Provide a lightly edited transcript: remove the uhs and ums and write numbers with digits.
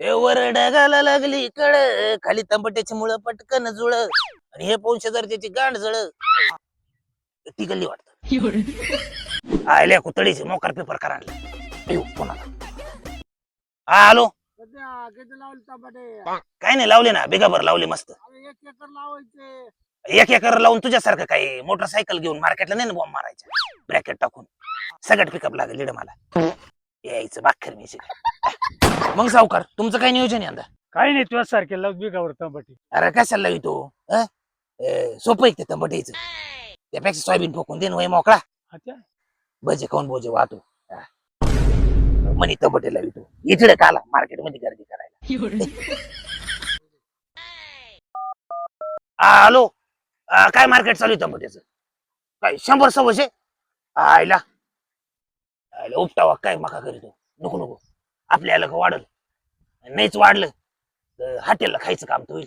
हे वर ढगाला लागली कळ, खाली तंबट्याची मुळ पटकन जुळ, आणि हे पोन शेजारची गांड जळ. ती गल्ली वाटत आयल्या कुतडीची मोकार पेपर करा कोणाला. हा हॅलो. काय नाही लावले ना, बिगाभर लावले मस्त. 1 एकर लावून तुझ्यासारखं काही मोटरसायकल घेऊन मार्केटला नाही ना बॉम्ब मारायचा ब्रॅकेट टाकून. सगळं पिकअप लागेल लिड मला यायचं बाखेर मी. मग सावकार तुमचं काय नियोजन आहे आता? काही नाही तुझ्या सारखे लग बिगावर तंबाटी. अरे कशाला लावी तो सोपं आहे ते तंबटीचं. त्यापेक्षा सोयाबीन ठोकून देन वय मोकळा. अच्छा भजे खाऊन भोजे वाहतो. मनी तंबटे लावी तो इकडे काला मार्केट मध्ये गर्दी करायला. हॅलो. काय मार्केट चालू आहे तंबट्याचं? काय 100 आयला आयला उपटावा काय मका करीतो. नको नको आपल्याला का वाढल नाहीच वाढलं तर हॉटेलला खायचं काम तर होईल.